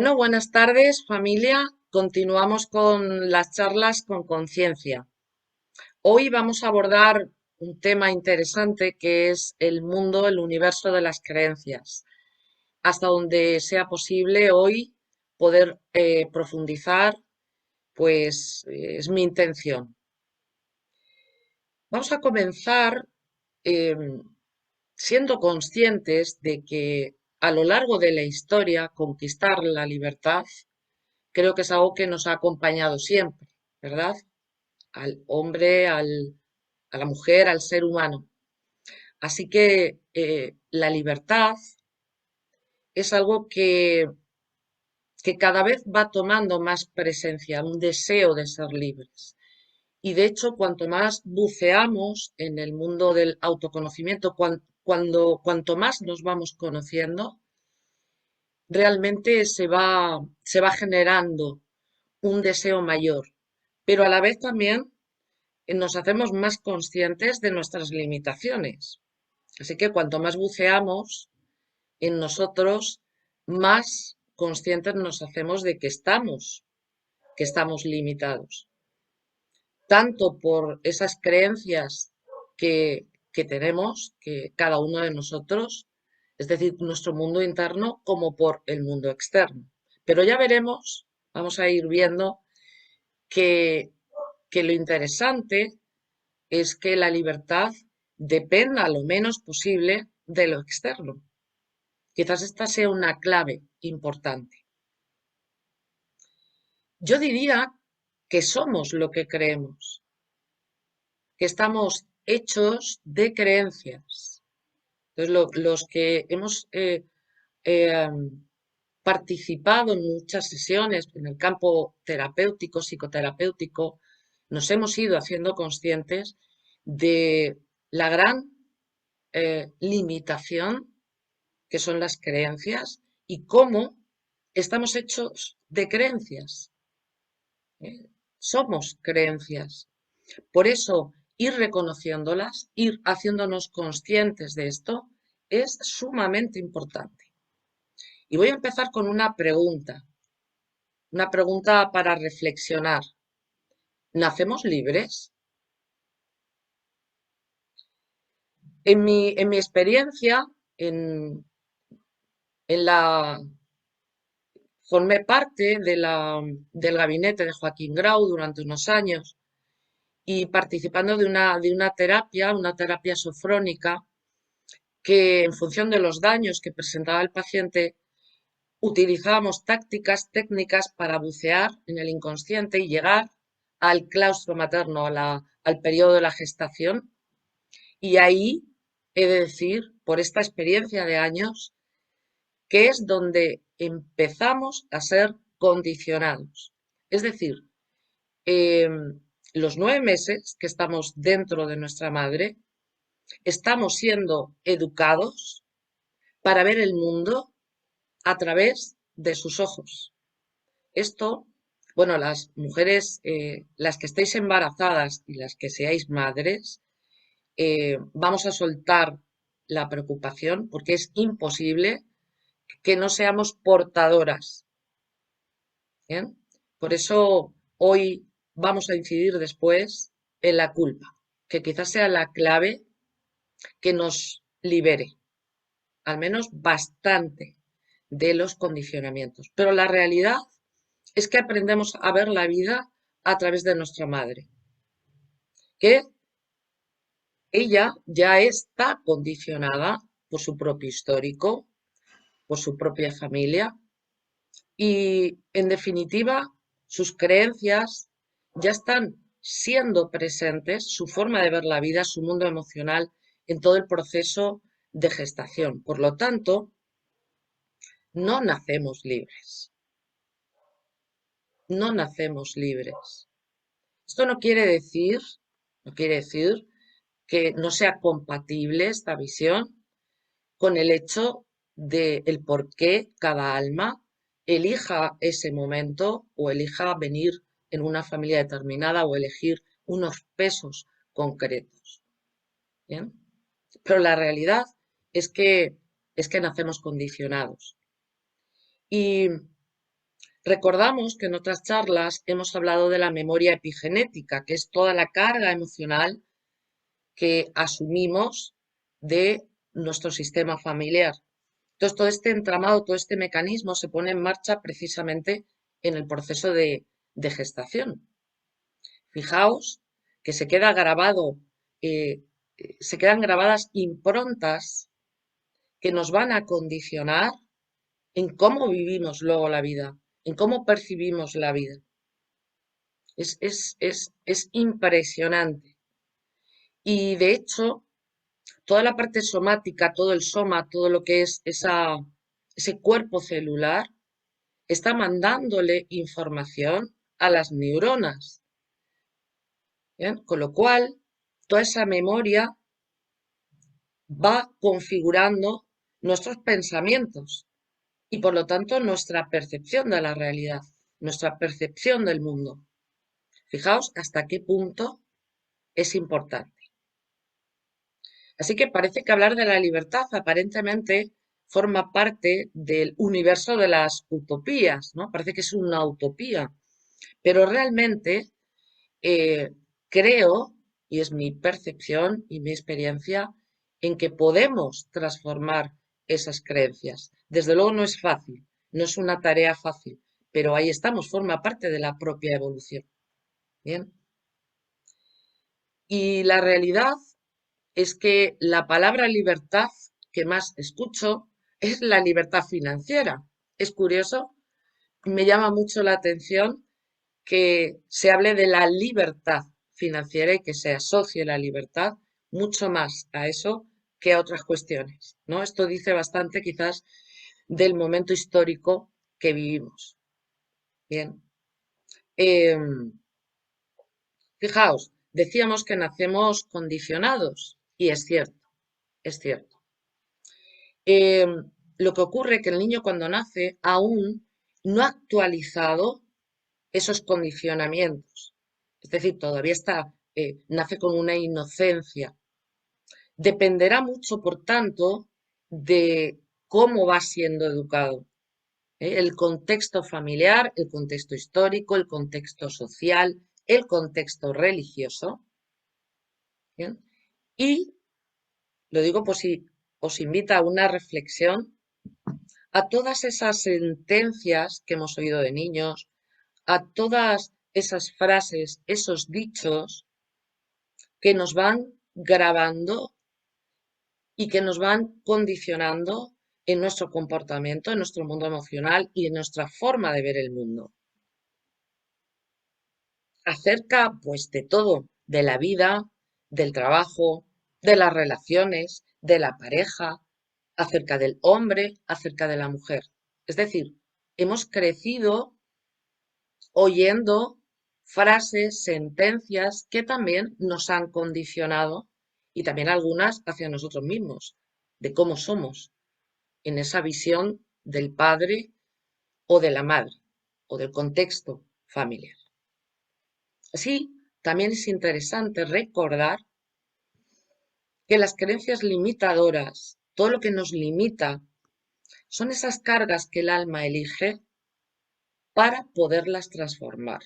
Bueno, buenas tardes, familia. Continuamos con las charlas con conciencia. Hoy vamos a abordar un tema interesante que es el mundo, el universo de las creencias. Hasta donde sea posible hoy poder profundizar, pues es mi intención. Vamos a comenzar em, siendo conscientes de que a lo largo de la historia conquistar la libertad creo que es algo que nos ha acompañado siempre, ¿verdad? Al hombre, a la mujer, al ser humano. Así que la libertad es algo que cada vez va tomando más presencia, un deseo de ser libres. Y de hecho, cuanto más buceamos en el mundo del autoconocimiento, cuanto más nos vamos conociendo, realmente se va generando un deseo mayor, pero a la vez también nos hacemos más conscientes de nuestras limitaciones. Así que cuanto más buceamos en nosotros, más conscientes nos hacemos de que estamos limitados, tanto por esas creencias que tenemos, que cada uno de nosotros, es decir, nuestro mundo interno, como por el mundo externo. Pero ya veremos, vamos a ir viendo que, que lo interesante es que la libertad dependa lo menos posible de lo externo. Quizás esta sea una clave importante. Yo diría que somos lo que creemos, que estamos hechos de creencias. Entonces, los que hemos eh, participado en muchas sesiones en el campo terapéutico, psicoterapéutico, nos hemos ido haciendo conscientes de la gran limitación que son las creencias y cómo estamos hechos de creencias. ¿Eh? Somos creencias. Por eso, ir reconociéndolas, ir haciéndonos conscientes de esto, es sumamente importante. Y voy a empezar con una pregunta para reflexionar. ¿Nacemos libres? En mi experiencia, en la formé parte del gabinete de Joaquín Grau durante unos años y participando de una terapia sofrónica, que en función de los daños que presentaba el paciente, utilizábamos técnicas para bucear en el inconsciente y llegar al claustro materno, al periodo de la gestación. Y ahí he de decir, por esta experiencia de años, que es donde empezamos a ser condicionados. Es decir, los 9 meses que estamos dentro de nuestra madre, estamos siendo educados para ver el mundo a través de sus ojos. Esto, bueno, las mujeres, las que estéis embarazadas y las que seáis madres, vamos a soltar la preocupación porque es imposible que no seamos portadoras. ¿Bien? Por eso hoy vamos a incidir después en la culpa, que quizás sea la clave que nos libere, al menos bastante, de los condicionamientos. Pero la realidad es que aprendemos a ver la vida a través de nuestra madre, que ella ya está condicionada por su propio histórico, por su propia familia y, en definitiva, sus creencias ya están siendo presentes, su forma de ver la vida, su mundo emocional, en todo el proceso de gestación. Por lo tanto, no nacemos libres, no nacemos libres. Esto no quiere decir que no sea compatible esta visión con el hecho de el por qué cada alma elija ese momento o elija venir en una familia determinada o elegir unos pesos concretos. ¿Bien? Pero la realidad es que, es que nacemos condicionados. Y Recordamos que en otras charlas hemos hablado de la memoria epigenética, que es toda la carga emocional que asumimos de nuestro sistema familiar. Entonces, todo este entramado, todo este mecanismo se pone en marcha precisamente en el proceso de gestación. Fijaos que se queda grabado, se quedan grabadas improntas que nos van a condicionar en cómo vivimos luego la vida, en cómo percibimos la vida. Es impresionante. Y de hecho, toda la parte somática, todo el soma, todo lo que es ese cuerpo celular, está mandándole información a las neuronas. ¿Bien? Con lo cual, toda esa memoria va configurando nuestros pensamientos y por lo tanto nuestra percepción de la realidad, nuestra percepción del mundo. Fijaos hasta qué punto es importante. Así que parece que hablar de la libertad aparentemente forma parte del universo de las utopías, ¿no? Parece que es una utopía, pero realmente creo, y es mi percepción y mi experiencia, en que podemos transformar esas creencias. Desde luego no es fácil, no es una tarea fácil, pero ahí estamos, forma parte de la propia evolución. Bien. Y la realidad es que la palabra libertad que más escucho es la libertad financiera. Es curioso, me llama mucho la atención que se hable de la libertad financiera y que se asocie la libertad mucho más a eso que a otras cuestiones, ¿no? Esto dice bastante quizás del momento histórico que vivimos. Bien. Fijaos, decíamos que nacemos condicionados y es cierto, es cierto. Eh, lo que ocurre es que el niño cuando nace aún no ha actualizado esos condicionamientos. Es decir, todavía nace con una inocencia. Dependerá mucho, por tanto, de cómo va siendo educado. El contexto familiar, el contexto histórico, el contexto social, el contexto religioso. ¿Bien? Y lo digo por si os invita a una reflexión a todas esas sentencias que hemos oído de niños, a todas esas frases, esos dichos que nos van grabando y que nos van condicionando en nuestro comportamiento, en nuestro mundo emocional y en nuestra forma de ver el mundo. Acerca, pues, de todo, de la vida, del trabajo, de las relaciones, de la pareja, acerca del hombre, acerca de la mujer. Es decir, hemos crecido oyendo frases, sentencias que también nos han condicionado y también algunas hacia nosotros mismos, de cómo somos en esa visión del padre o de la madre o del contexto familiar. Así, también es interesante recordar que las creencias limitadoras, todo lo que nos limita, son esas cargas que el alma elige para poderlas transformar.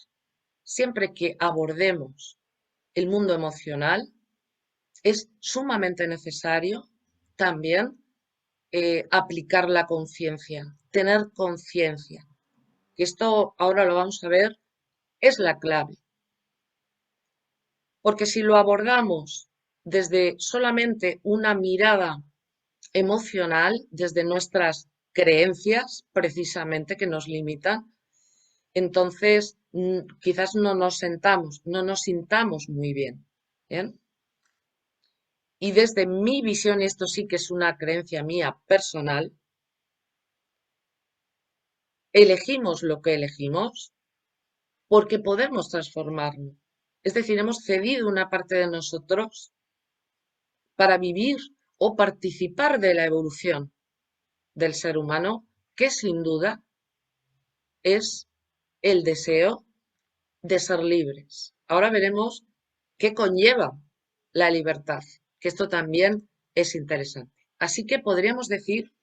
Siempre que abordemos el mundo emocional, es sumamente necesario también aplicar la conciencia, tener conciencia. Y esto ahora lo vamos a ver, es la clave. Porque si lo abordamos desde solamente una mirada emocional, desde nuestras creencias precisamente que nos limitan, entonces quizás no nos sintamos muy bien. ¿Bien? Y desde mi visión, y esto sí que es una creencia mía personal, elegimos lo que elegimos porque podemos transformarlo. Es decir, hemos cedido una parte de nosotros para vivir o participar de la evolución del ser humano, que sin duda es el deseo de ser libres. Ahora veremos qué conlleva la libertad, que esto también es interesante. Así que podríamos decir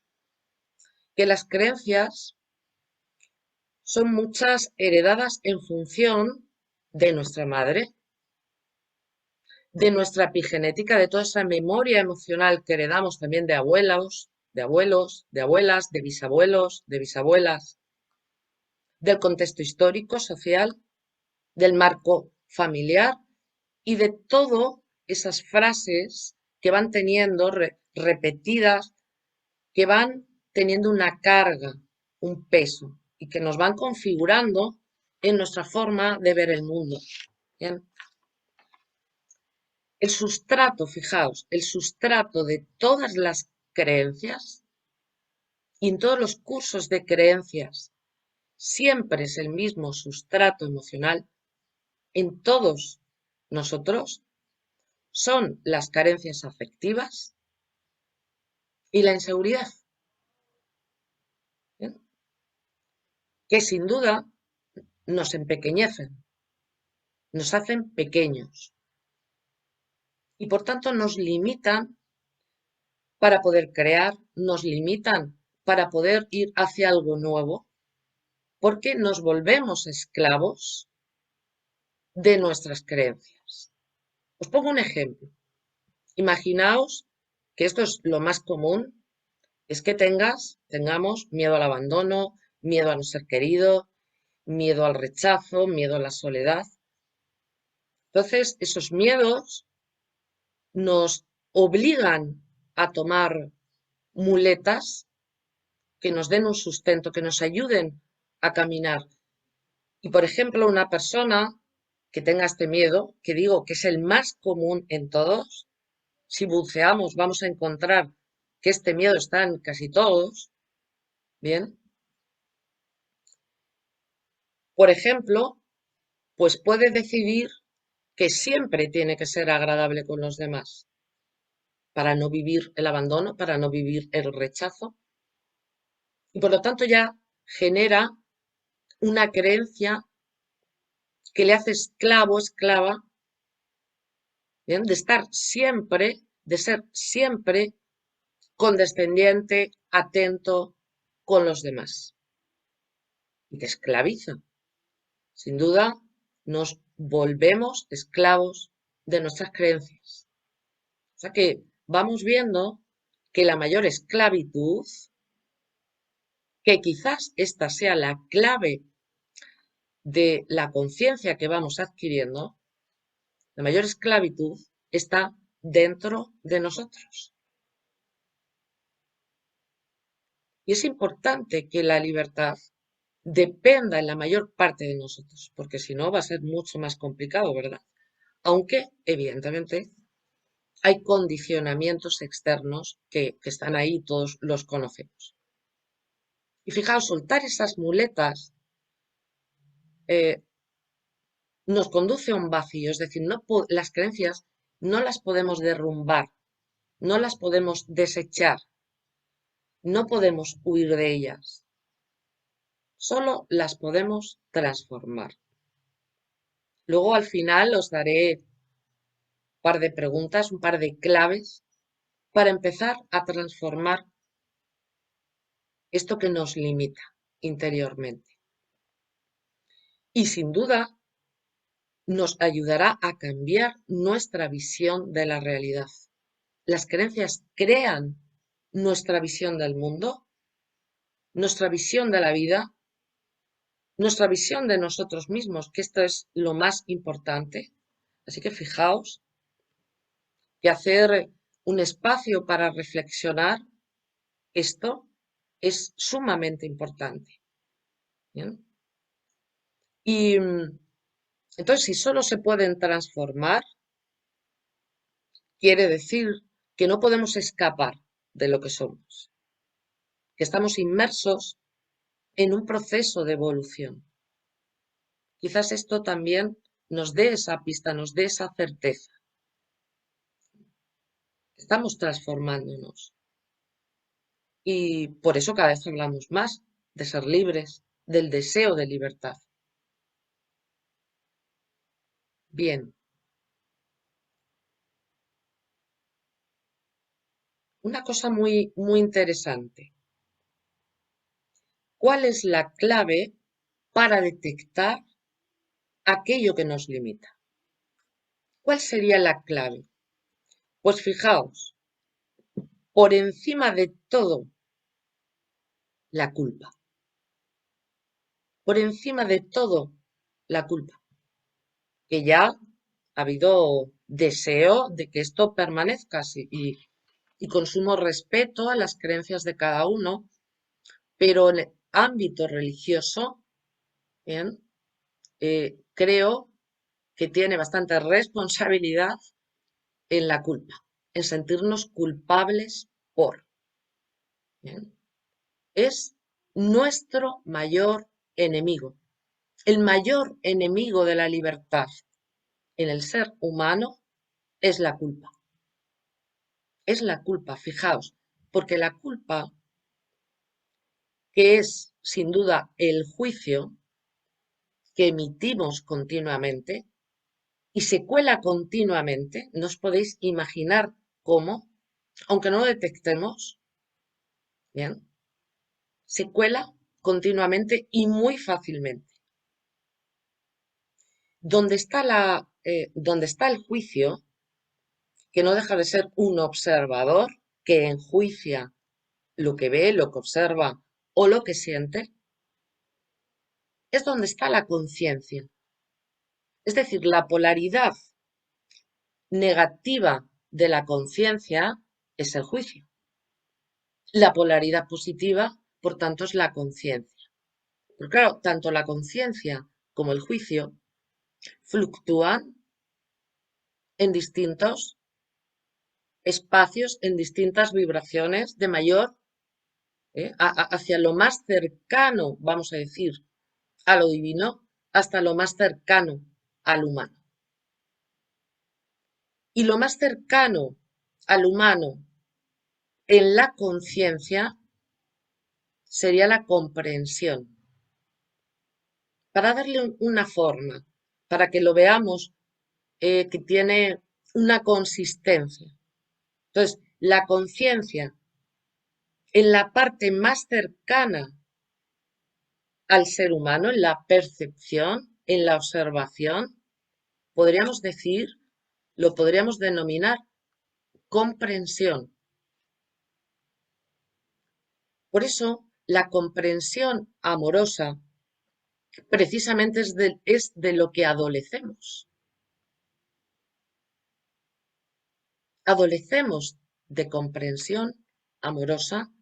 que las creencias son muchas heredadas en función de nuestra madre, de nuestra epigenética, de toda esa memoria emocional que heredamos también de abuelos, de abuelos, de abuelas, de bisabuelos, de bisabuelas, del contexto histórico, social, del marco familiar y de todas esas frases que van teniendo repetidas, que van teniendo una carga, un peso y que nos van configurando en nuestra forma de ver el mundo. ¿Bien? El sustrato, fijaos, el sustrato de todas las creencias y en todos los cursos de creencias siempre es el mismo sustrato emocional en todos nosotros, son las carencias afectivas y la inseguridad, ¿bien? Que sin duda nos empequeñecen, nos hacen pequeños y por tanto nos limitan para poder crear, nos limitan para poder ir hacia algo nuevo, porque nos volvemos esclavos de nuestras creencias. Os pongo un ejemplo. Imaginaos que esto es lo más común, es que tengamos miedo al abandono, miedo a no ser querido, miedo al rechazo, miedo a la soledad. Entonces, esos miedos nos obligan a tomar muletas que nos den un sustento, que nos ayuden a caminar. Y, por ejemplo, una persona que tenga este miedo, que digo que es el más común en todos, si buceamos vamos a encontrar que este miedo está en casi todos, ¿bien? Por ejemplo, pues puede decidir que siempre tiene que ser agradable con los demás, para no vivir el abandono, para no vivir el rechazo, y por lo tanto ya genera una creencia que le hace esclavo, esclava, ¿bien? De estar siempre, de ser siempre condescendiente, atento con los demás, y te esclaviza. Sin duda, nos volvemos esclavos de nuestras creencias. O sea que vamos viendo que la mayor esclavitud, que quizás esta sea la clave de la conciencia que vamos adquiriendo, la mayor esclavitud está dentro de nosotros. Y es importante que la libertad dependa en la mayor parte de nosotros, porque si no va a ser mucho más complicado, ¿verdad? Aunque, evidentemente, hay condicionamientos externos que están ahí, todos los conocemos. Y fijaos, soltar esas muletas nos conduce a un vacío, es decir, las creencias no las podemos derrumbar, no las podemos desechar, no podemos huir de ellas, solo las podemos transformar. Luego al final os daré un par de preguntas, un par de claves para empezar a transformar esto que nos limita interiormente. Y sin duda nos ayudará a cambiar nuestra visión de la realidad. Las creencias crean nuestra visión del mundo, nuestra visión de la vida, nuestra visión de nosotros mismos, que esto es lo más importante. Así que fijaos que hacer un espacio para reflexionar esto es sumamente importante. ¿Bien? Y entonces, si solo se pueden transformar, quiere decir que no podemos escapar de lo que somos, que estamos inmersos en un proceso de evolución. Quizás esto también nos dé esa pista, nos dé esa certeza. Estamos transformándonos. Y por eso cada vez hablamos más de ser libres, del deseo de libertad. Bien, una cosa muy, muy interesante. ¿Cuál es la clave para detectar aquello que nos limita. ¿Cuál sería la clave? Pues fijaos, por encima de todo, la culpa. Por encima de todo, la culpa. Que ya ha habido deseo de que esto permanezca así y consumo respeto a las creencias de cada uno, pero en el ámbito religioso, bien, creo que tiene bastante responsabilidad en la culpa, en sentirnos culpables por. Bien. Es nuestro mayor enemigo. El mayor enemigo de la libertad en el ser humano es la culpa. Es la culpa, fijaos, porque la culpa, que es sin duda el juicio que emitimos continuamente y se cuela continuamente, no os podéis imaginar cómo, aunque no lo detectemos, bien, se cuela continuamente y muy fácilmente. Donde está el juicio, que no deja de ser un observador que enjuicia lo que ve, lo que observa o lo que siente, es donde está la conciencia. Es decir, la polaridad negativa de la conciencia es el juicio. La polaridad positiva, por tanto, es la conciencia. Pero claro, tanto la conciencia como el juicio fluctúan en distintos espacios, en distintas vibraciones de mayor, hacia lo más cercano, vamos a decir, a lo divino, hasta lo más cercano al humano. Y lo más cercano al humano en la conciencia sería la comprensión. Para darle una forma, para que lo veamos que tiene una consistencia. Entonces, la conciencia en la parte más cercana al ser humano, en la percepción, en la observación, podríamos decir, lo podríamos denominar comprensión. Por eso, la comprensión amorosa precisamente es de lo que adolecemos. Adolecemos de comprensión amorosa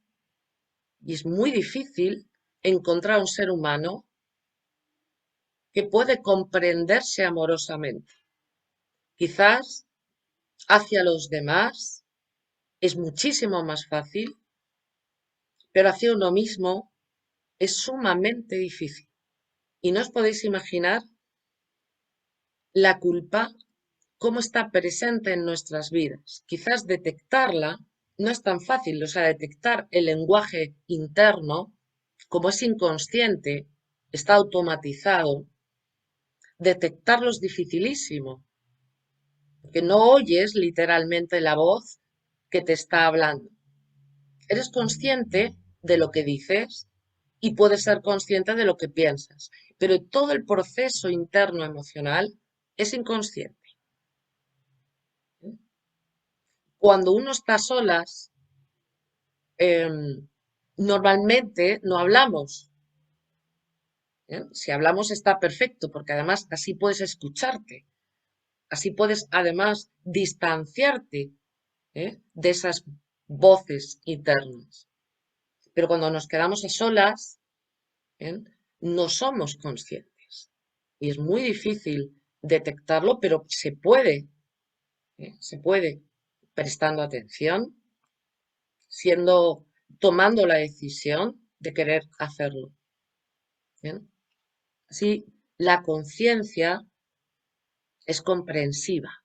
y es muy difícil encontrar un ser humano que puede comprenderse amorosamente. Quizás hacia los demás es muchísimo más fácil, pero hacia uno mismo es sumamente difícil. Y no os podéis imaginar la culpa cómo está presente en nuestras vidas. Quizás detectarla no es tan fácil, o sea, detectar el lenguaje interno, como es inconsciente, está automatizado, detectarlo es dificilísimo, porque no oyes literalmente la voz que te está hablando. Eres consciente de lo que dices y puedes ser consciente de lo que piensas, pero todo el proceso interno emocional es inconsciente. Cuando uno está a solas, normalmente no hablamos. Si hablamos está perfecto, porque además así puedes escucharte, así puedes además distanciarte de esas voces internas. Pero cuando nos quedamos a solas, no somos conscientes. Y es muy difícil detectarlo, pero se puede, prestando atención, tomando la decisión de querer hacerlo. ¿Bien? Así, la conciencia es comprensiva.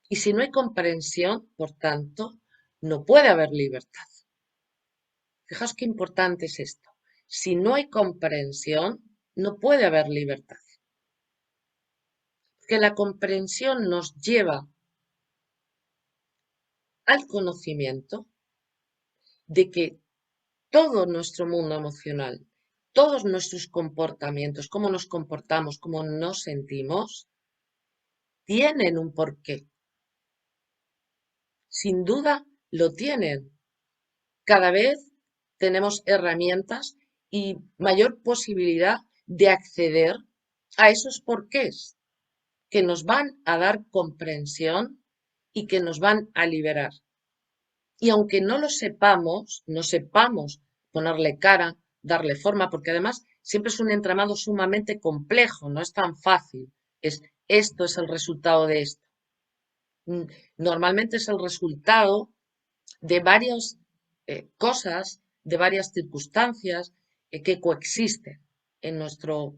Y si no hay comprensión, por tanto, no puede haber libertad. Fijaos qué importante es esto. Si no hay comprensión, no puede haber libertad. Porque la comprensión nos lleva al conocimiento de que todo nuestro mundo emocional, todos nuestros comportamientos, cómo nos comportamos, cómo nos sentimos, tienen un porqué. Sin duda lo tienen. Cada vez tenemos herramientas y mayor posibilidad de acceder a esos porqués que nos van a dar comprensión y que nos van a liberar. Y aunque no lo sepamos, no sepamos ponerle cara, darle forma, porque además siempre es un entramado sumamente complejo, no es tan fácil. Esto es el resultado de esto. Normalmente es el resultado de varias cosas, de varias circunstancias que coexisten en nuestro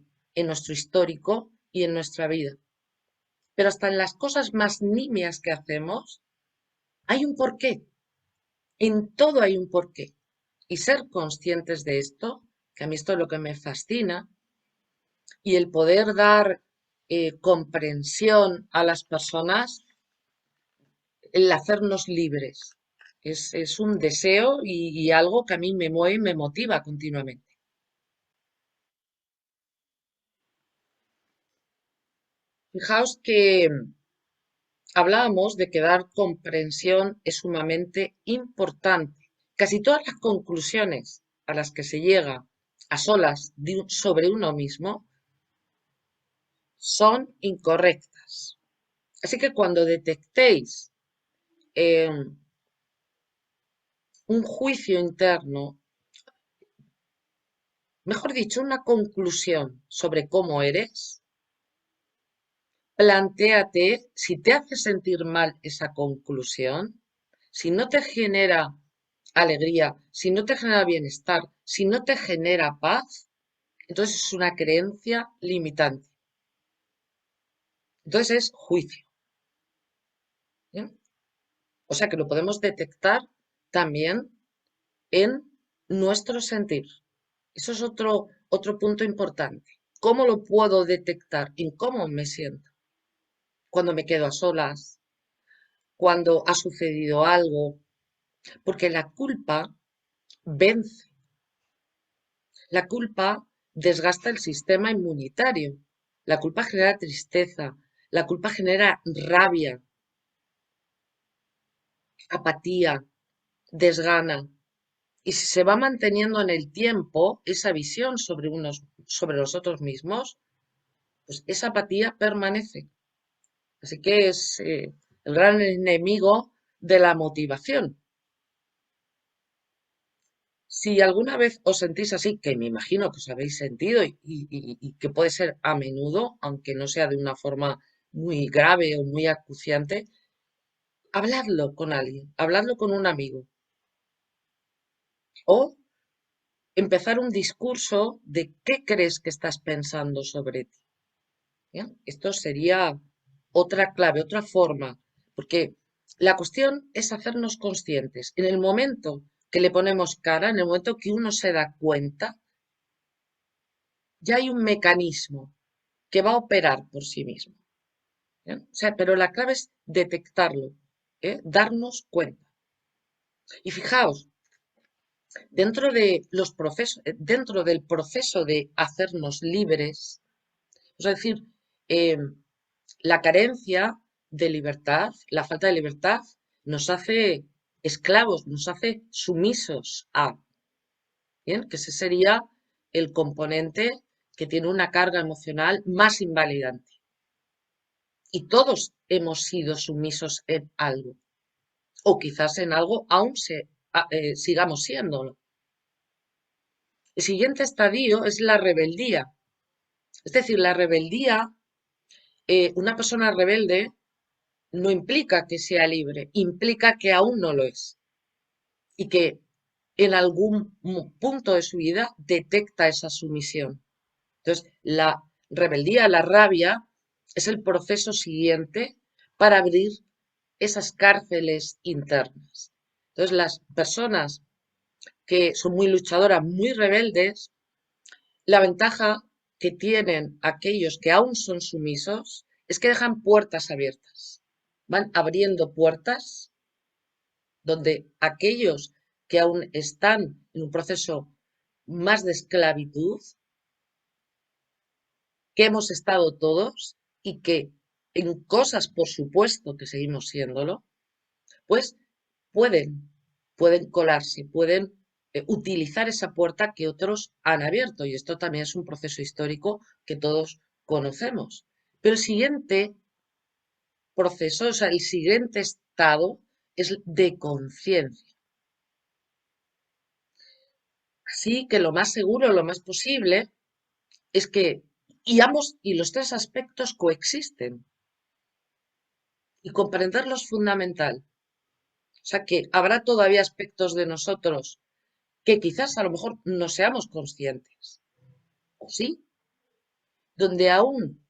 histórico y en nuestra vida. Pero hasta en las cosas más nimias que hacemos hay un porqué. En todo hay un porqué. Y ser conscientes de esto, que a mí esto es lo que me fascina, y el poder dar comprensión a las personas, el hacernos libres. Es un deseo y algo que a mí me mueve y me motiva continuamente. Fijaos que hablábamos de que dar comprensión es sumamente importante. Casi todas las conclusiones a las que se llega a solas sobre uno mismo son incorrectas. Así que cuando detectéis eh, un juicio interno, mejor dicho, una conclusión sobre cómo eres, plantéate si te hace sentir mal esa conclusión, si no te genera alegría, si no te genera bienestar, si no te genera paz, entonces es una creencia limitante. Entonces es juicio. ¿Bien? O sea que lo podemos detectar también en nuestro sentir. Eso es otro punto importante. ¿Cómo lo puedo detectar? En cómo me siento. Cuando me quedo a solas, cuando ha sucedido algo, porque la culpa vence. La culpa desgasta el sistema inmunitario. La culpa genera tristeza. La culpa genera rabia, apatía, desgana. Y si se va manteniendo en el tiempo esa visión sobre nosotros mismos, pues esa apatía permanece. Así que es el gran enemigo de la motivación. Si alguna vez os sentís así, que me imagino que os habéis sentido y que puede ser a menudo, aunque no sea de una forma muy grave o muy acuciante, habladlo con alguien, habladlo con un amigo. O empezar un discurso de qué crees que estás pensando sobre ti. ¿Bien? Esto sería otra clave, otra forma, porque la cuestión es hacernos conscientes. En el momento que le ponemos cara, en el momento que uno se da cuenta, ya hay un mecanismo que va a operar por sí mismo. ¿Bien? O sea, pero la clave es detectarlo, darnos cuenta. Y fijaos, dentro del proceso de hacernos libres, es decir, eh, la carencia de libertad, la falta de libertad, nos hace esclavos, nos hace sumisos a, ¿bien? Que ese sería el componente que tiene una carga emocional más invalidante. Y todos hemos sido sumisos en algo, o quizás en algo aún sigamos siéndolo. El siguiente estadio es la rebeldía. Es decir, la rebeldía, una persona rebelde no implica que sea libre, implica que aún no lo es y que en algún punto de su vida detecta esa sumisión. Entonces, la rebeldía, la rabia, es el proceso siguiente para abrir esas cárceles internas. Entonces, las personas que son muy luchadoras, muy rebeldes, la ventaja que tienen aquellos que aún son sumisos es que dejan puertas abiertas. Van abriendo puertas donde aquellos que aún están en un proceso más de esclavitud que hemos estado todos y que en cosas, por supuesto, que seguimos siéndolo, pues pueden, pueden colarse, pueden utilizar esa puerta que otros han abierto. Y esto también es un proceso histórico que todos conocemos. Pero el siguiente proceso, o sea, el siguiente estado es de conciencia. Así que lo más seguro, lo más posible, es que y los tres aspectos coexisten. Y comprenderlos es fundamental. O sea que habrá todavía aspectos de nosotros que quizás a lo mejor no seamos conscientes, ¿sí? Donde aún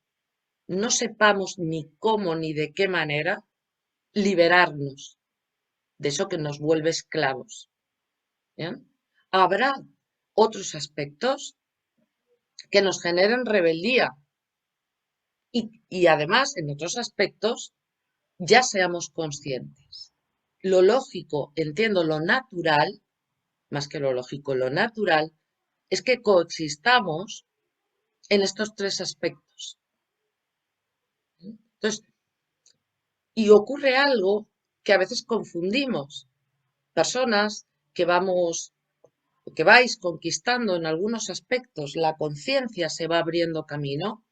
no sepamos ni cómo ni de qué manera liberarnos de eso que nos vuelve esclavos. ¿Bien? Habrá otros aspectos que nos generen rebeldía y además en otros aspectos ya seamos conscientes. Lo lógico, entiendo, lo natural, más que lo lógico, lo natural, es que coexistamos en estos tres aspectos. Entonces, y ocurre algo que a veces confundimos. Personas que que vais conquistando en algunos aspectos, la conciencia se va abriendo camino,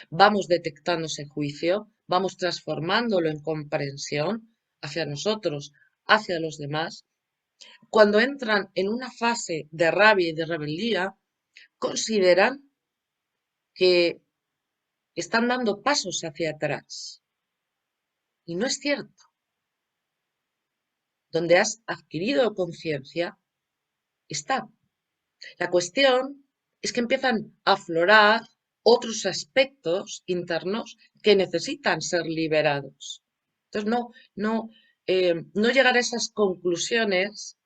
vamos detectando ese juicio, vamos transformándolo en comprensión hacia nosotros, hacia los demás. Cuando entran en una fase de rabia y de rebeldía, consideran que están dando pasos hacia atrás. Y no es cierto. Donde has adquirido conciencia, está. La cuestión es que empiezan a aflorar otros aspectos internos que necesitan ser liberados. Entonces, no llegar a esas conclusiones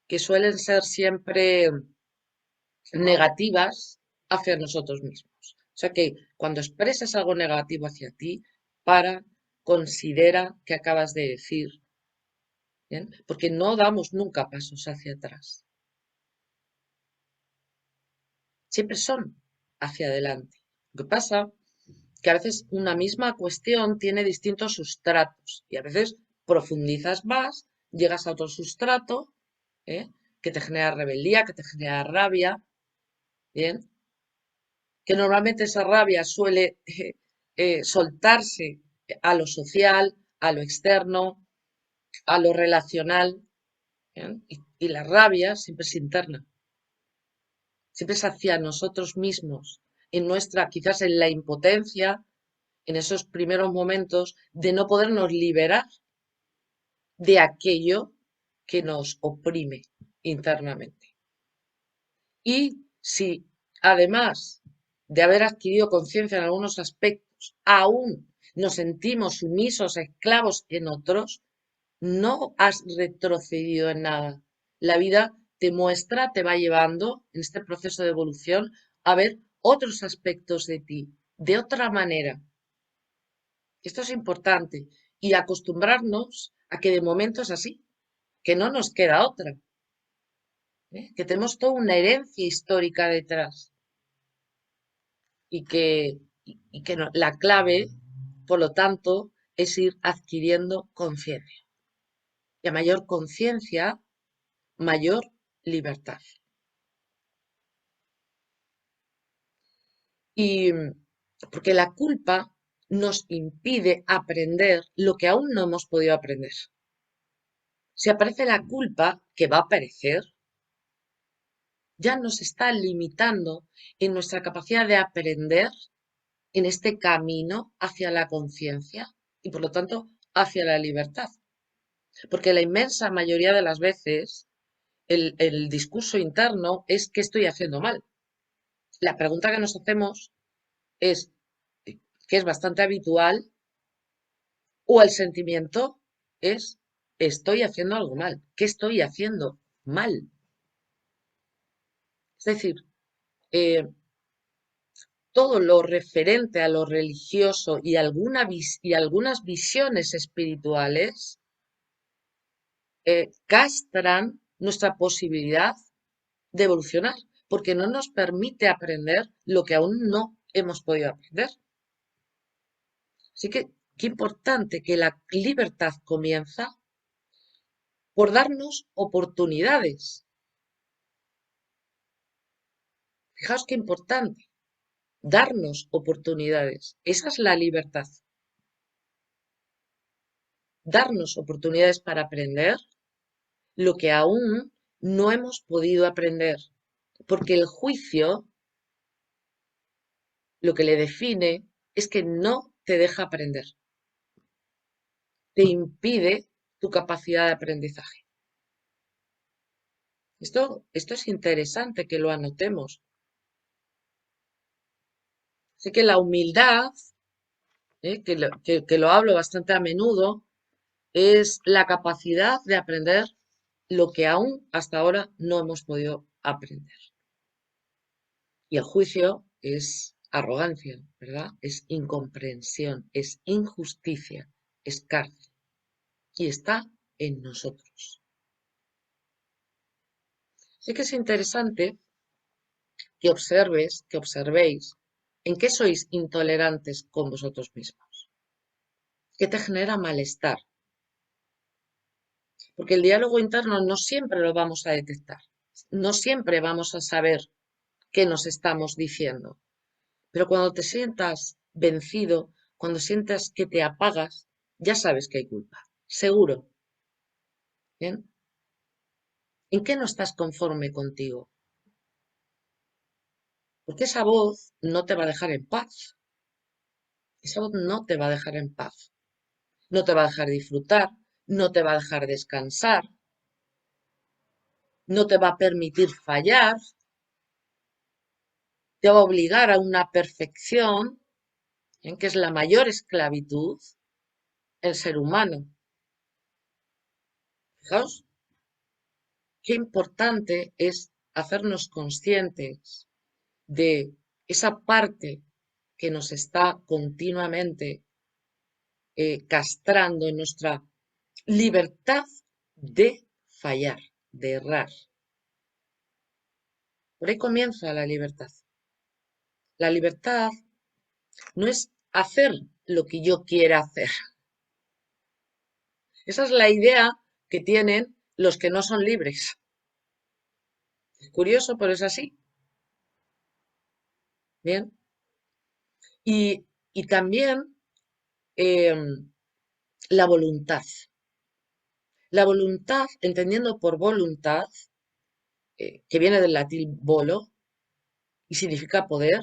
que suelen ser siempre negativas hacia nosotros mismos. O sea que cuando expresas algo negativo hacia ti, considera que acabas de decir, ¿bien? Porque no damos nunca pasos hacia atrás. Siempre son hacia adelante. Lo que pasa que a veces una misma cuestión tiene distintos sustratos y a veces profundizas más, llegas a otro sustrato, ¿eh? Que te genera rebeldía, que te genera rabia, ¿bien? Que normalmente esa rabia suele soltarse a lo social, a lo externo, a lo relacional, ¿bien? Y la rabia siempre es interna, siempre es hacia nosotros mismos, en nuestra, quizás en la impotencia, en esos primeros momentos de no podernos liberar de aquello que nos oprime internamente. Y si además de haber adquirido conciencia en algunos aspectos, aún nos sentimos sumisos, esclavos en otros, no has retrocedido en nada. La vida te muestra, te va llevando en este proceso de evolución a ver otros aspectos de ti, de otra manera. Esto es importante y acostumbrarnos a que de momento es así, que no nos queda otra, ¿eh? Que tenemos toda una herencia histórica detrás y que la clave, por lo tanto, es ir adquiriendo conciencia. Y a mayor conciencia, mayor libertad. Y porque la culpa nos impide aprender lo que aún no hemos podido aprender. Si aparece la culpa, que va a aparecer, ya nos está limitando en nuestra capacidad de aprender en este camino hacia la conciencia y por lo tanto hacia la libertad. Porque la inmensa mayoría de las veces el discurso interno es ¿qué estoy haciendo mal? La pregunta que nos hacemos es, que es bastante habitual, o el sentimiento es estoy haciendo algo mal. ¿Qué estoy haciendo mal? Es decir, eh, todo lo referente a lo religioso y algunas visiones espirituales castran nuestra posibilidad de evolucionar, porque no nos permite aprender lo que aún no hemos podido aprender. Así que qué importante que la libertad comienza por darnos oportunidades. Fijaos qué importante, darnos oportunidades. Esa es la libertad. Darnos oportunidades para aprender lo que aún no hemos podido aprender. Porque el juicio lo que le define es que no te deja aprender. Te impide tu capacidad de aprendizaje. Esto es interesante que lo anotemos. Así que la humildad, que lo hablo bastante a menudo, es la capacidad de aprender lo que aún hasta ahora no hemos podido aprender. Y el juicio es arrogancia, ¿verdad? Es incomprensión, es injusticia, es cárcel. Y está en nosotros. Así que es interesante que observéis en qué sois intolerantes con vosotros mismos. ¿Qué te genera malestar? Porque el diálogo interno no siempre lo vamos a detectar. No siempre vamos a saber qué nos estamos diciendo. Pero cuando te sientas vencido, cuando sientas que te apagas, ya sabes que hay culpa. Seguro. ¿Bien? ¿En qué no estás conforme contigo? Porque esa voz no te va a dejar en paz. Esa voz no te va a dejar en paz. No te va a dejar disfrutar, no te va a dejar descansar, no te va a permitir fallar, te va a obligar a una perfección, en que es la mayor esclavitud, el ser humano. Fijaos qué importante es hacernos conscientes de esa parte que nos está continuamente castrando en nuestra libertad de fallar, de errar. Por ahí comienza la libertad. La libertad no es hacer lo que yo quiera hacer. Esa es la idea que tienen los que no son libres. Es curioso, pero es así. Bien. Y también eh, la voluntad. La voluntad, entendiendo por voluntad, que viene del latín volo y significa poder,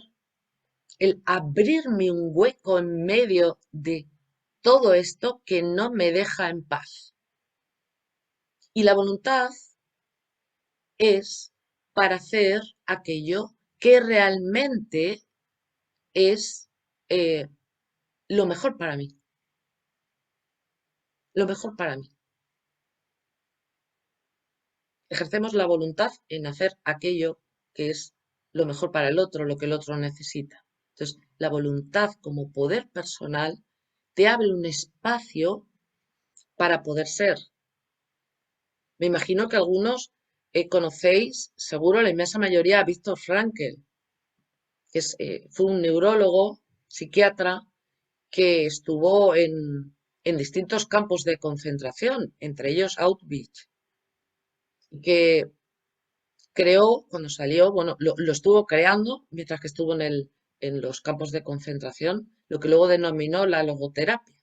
el abrirme un hueco en medio de todo esto que no me deja en paz. Y la voluntad es para hacer aquello que realmente es eh, lo mejor para mí. Lo mejor para mí. Ejercemos la voluntad en hacer aquello que es lo mejor para el otro, lo que el otro necesita. Entonces, la voluntad como poder personal te abre un espacio para poder ser. Me imagino que algunos conocéis, seguro la inmensa mayoría, a Viktor Frankl, que fue un neurólogo, psiquiatra, que estuvo en distintos campos de concentración, entre ellos Auschwitz, y que creó, cuando salió, bueno, lo estuvo creando mientras que estuvo en los campos de concentración, lo que luego denominó la logoterapia,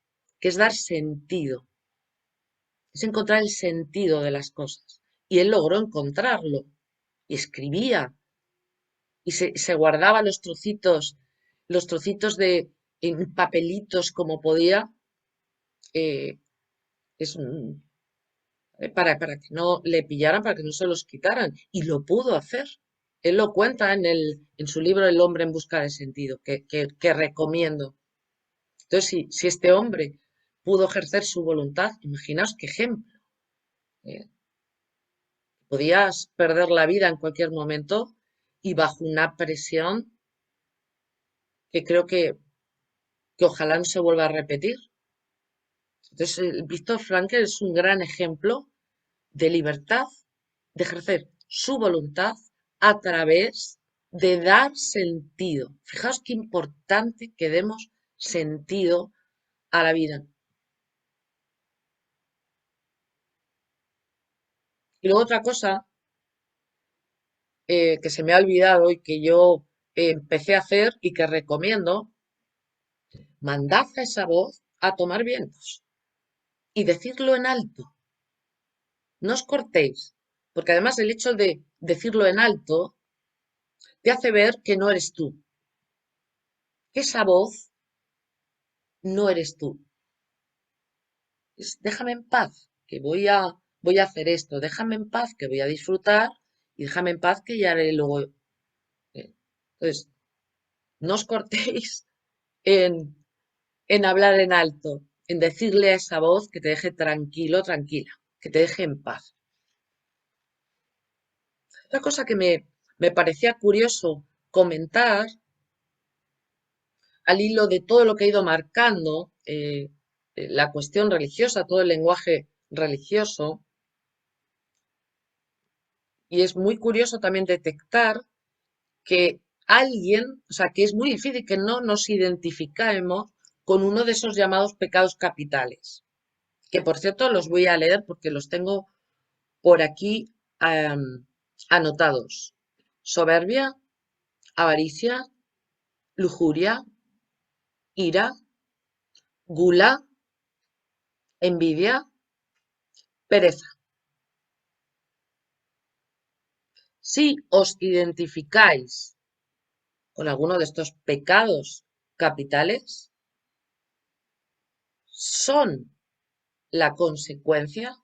que es dar sentido, es encontrar el sentido de las cosas. Y él logró encontrarlo, y escribía, y se guardaba los trocitos en papelitos como podía, eh, es para que no le pillaran, para que no se los quitaran. Y lo pudo hacer. Él lo cuenta en su libro El hombre en busca de sentido, que recomiendo. Entonces, si este hombre pudo ejercer su voluntad, imaginaos qué ejemplo. ¿Eh? Podías perder la vida en cualquier momento y bajo una presión que creo que ojalá no se vuelva a repetir. Entonces, Víctor Frankl es un gran ejemplo de libertad, de ejercer su voluntad a través de dar sentido. Fijaos qué importante que demos sentido a la vida. Y luego otra cosa que se me ha olvidado y que yo empecé a hacer y que recomiendo, mandad a esa voz a tomar vientos y decirlo en alto. No os cortéis, porque además el hecho de decirlo en alto te hace ver que no eres tú, que esa voz no eres tú. Déjame en paz, que voy a hacer esto, déjame en paz, que voy a disfrutar y déjame en paz que ya haré luego. Entonces, no os cortéis en, en hablar en alto, en decirle a esa voz que te deje tranquilo, tranquila, que te deje en paz. Otra cosa que me parecía curioso comentar al hilo de todo lo que he ido marcando, la cuestión religiosa, todo el lenguaje religioso, y es muy curioso también detectar que alguien, o sea, que es muy difícil que no nos identifiquemos con uno de esos llamados pecados capitales, que por cierto los voy a leer porque los tengo por aquí anotados. Soberbia, avaricia, lujuria, ira, gula, envidia, pereza. Si os identificáis con alguno de estos pecados capitales, son la consecuencia,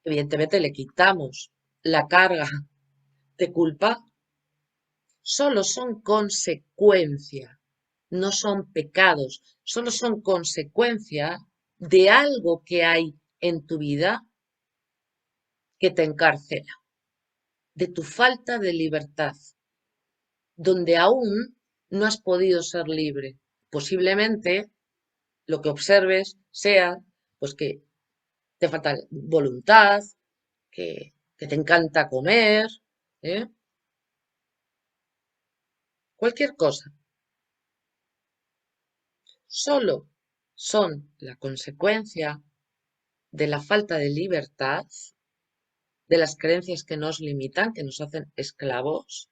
evidentemente le quitamos la carga de culpa, solo son consecuencia, no son pecados, solo son consecuencia de algo que hay en tu vida que te encarcela, de tu falta de libertad, donde aún no has podido ser libre. Posiblemente lo que observes sea pues que te falta voluntad, que te encanta comer, ¿eh? Cualquier cosa. Solo son la consecuencia de la falta de libertad, de las creencias que nos limitan, que nos hacen esclavos,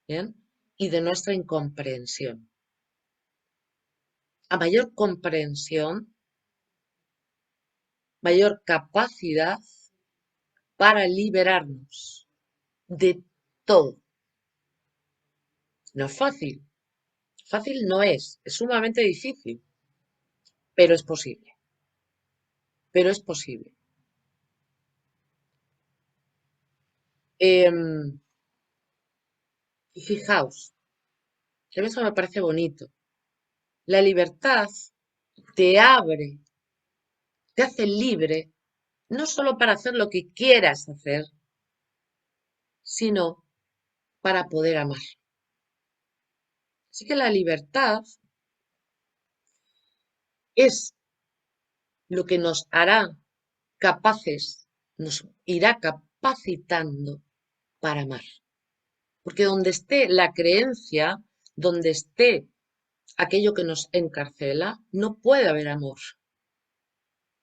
¿bien? Y de nuestra incomprensión. A mayor comprensión, mayor capacidad para liberarnos de todo. No es fácil, fácil no es sumamente difícil, pero es posible, pero es posible. Y fijaos, que eso me parece bonito. La libertad te abre, te hace libre, no solo para hacer lo que quieras hacer, sino para poder amar. Así que la libertad es lo que nos hará capaces, nos irá capacitando para amar. Porque donde esté la creencia, donde esté aquello que nos encarcela, no puede haber amor.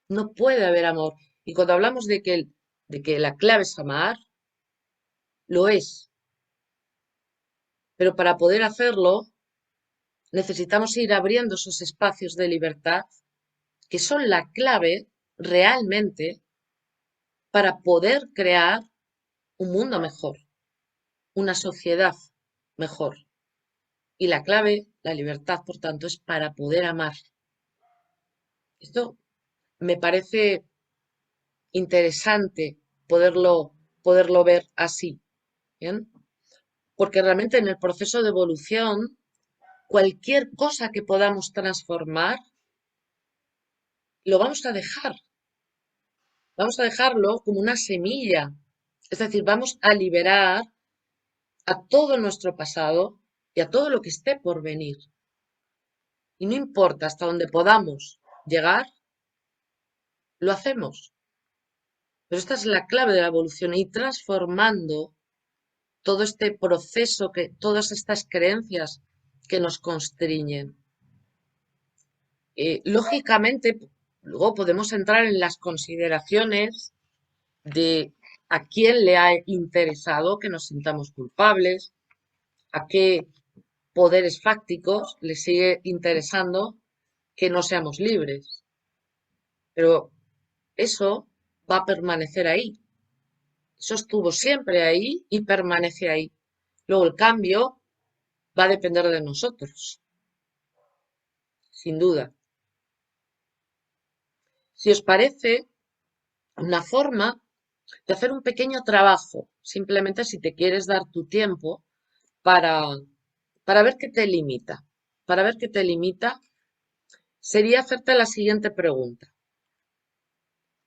No puede haber amor. Y cuando hablamos de que la clave es amar, lo es. Pero para poder hacerlo, necesitamos ir abriendo esos espacios de libertad que son la clave realmente para poder crear un mundo mejor, una sociedad mejor. Y la clave, la libertad, por tanto, es para poder amar. Esto me parece interesante poderlo ver así, ¿bien? Porque realmente en el proceso de evolución, cualquier cosa que podamos transformar, lo vamos a dejarlo como una semilla, es decir, vamos a liberar a todo nuestro pasado y a todo lo que esté por venir. Y no importa hasta dónde podamos llegar, lo hacemos. Pero esta es la clave de la evolución, ir transformando todo este proceso, todas estas creencias que nos constriñen. Lógicamente, luego podemos entrar en las consideraciones de a quién le ha interesado que nos sintamos culpables, a qué poderes fácticos le sigue interesando que no seamos libres. Pero eso va a permanecer ahí. Eso estuvo siempre ahí y permanece ahí. Luego el cambio va a depender de nosotros, sin duda. Si os parece, una forma de hacer un pequeño trabajo, simplemente si te quieres dar tu tiempo para, para ver qué te limita. Para ver qué te limita, sería hacerte la siguiente pregunta.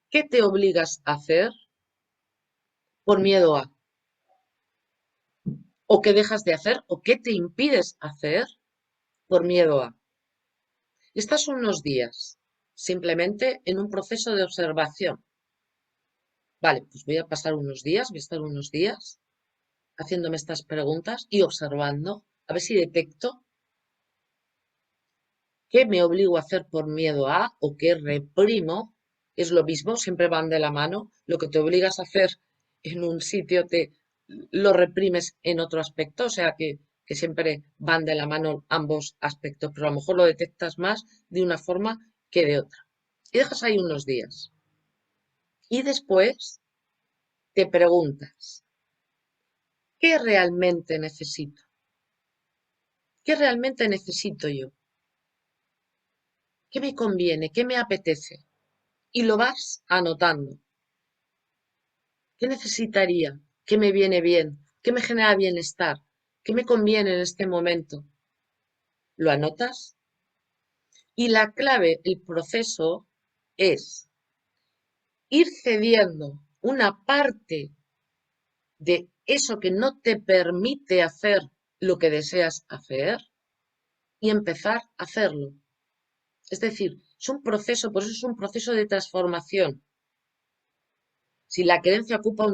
¿Qué te obligas a hacer por miedo a? ¿O qué dejas de hacer? ¿O qué te impides hacer por miedo a? Estás unos días, simplemente en un proceso de observación. Vale, pues voy a pasar unos días, voy a estar unos días haciéndome estas preguntas y observando, a ver si detecto qué me obligo a hacer por miedo a o qué reprimo. Es lo mismo, siempre van de la mano. Lo que te obligas a hacer en un sitio te lo reprimes en otro aspecto, o sea que siempre van de la mano ambos aspectos, pero a lo mejor lo detectas más de una forma que de otra. Y dejas ahí unos días. Y después te preguntas, ¿qué realmente necesito? ¿Qué realmente necesito yo? ¿Qué me conviene? ¿Qué me apetece? Y lo vas anotando. ¿Qué necesitaría? ¿Qué me viene bien? ¿Qué me genera bienestar? ¿Qué me conviene en este momento? ¿Lo anotas? Y la clave, el proceso, es ir cediendo una parte de eso que no te permite hacer lo que deseas hacer y empezar a hacerlo. Es decir, es un proceso, por eso es un proceso de transformación. Si la creencia ocupa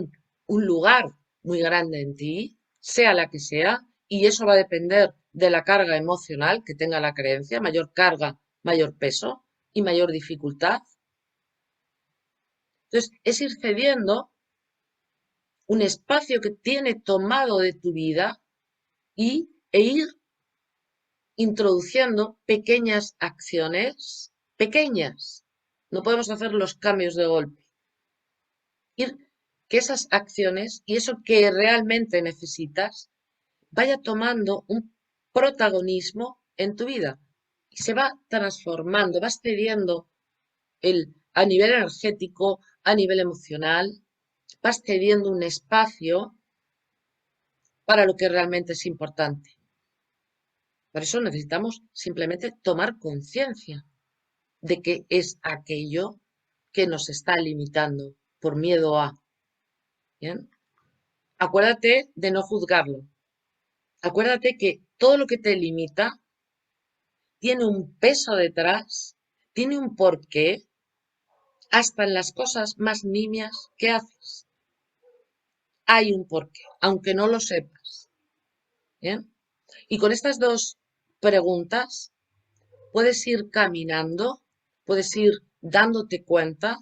un lugar muy grande en ti, sea la que sea, y eso va a depender de la carga emocional que tenga la creencia, mayor carga, mayor peso y mayor dificultad. Entonces, es ir cediendo un espacio que tiene tomado de tu vida e ir introduciendo pequeñas acciones, pequeñas. No podemos hacer los cambios de golpe. Ir que esas acciones y eso que realmente necesitas vaya tomando un protagonismo en tu vida y se va transformando, vas cediendo a nivel energético, a nivel emocional, vas cediendo un espacio para lo que realmente es importante. Por eso necesitamos simplemente tomar conciencia de qué es aquello que nos está limitando por miedo a. ¿Bien? Acuérdate de no juzgarlo. Acuérdate que todo lo que te limita tiene un peso detrás, tiene un porqué, hasta en las cosas más nimias que haces. Hay un porqué, aunque no lo sepas. ¿Bien? Y con estas dos preguntas puedes ir caminando, puedes ir dándote cuenta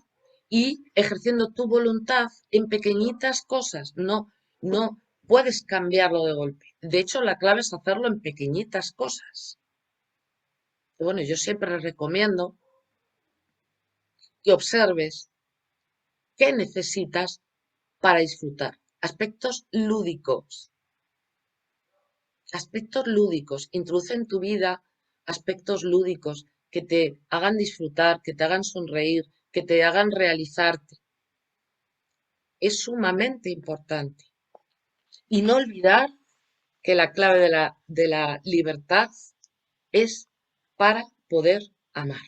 y ejerciendo tu voluntad en pequeñitas cosas. No puedes cambiarlo de golpe. De hecho, la clave es hacerlo en pequeñitas cosas. Y bueno, yo siempre recomiendo que observes qué necesitas para disfrutar. Aspectos lúdicos. Introduce en tu vida aspectos lúdicos que te hagan disfrutar, que te hagan sonreír, que te hagan realizarte. Es sumamente importante. Y no olvidar que la clave de la libertad es para poder amar.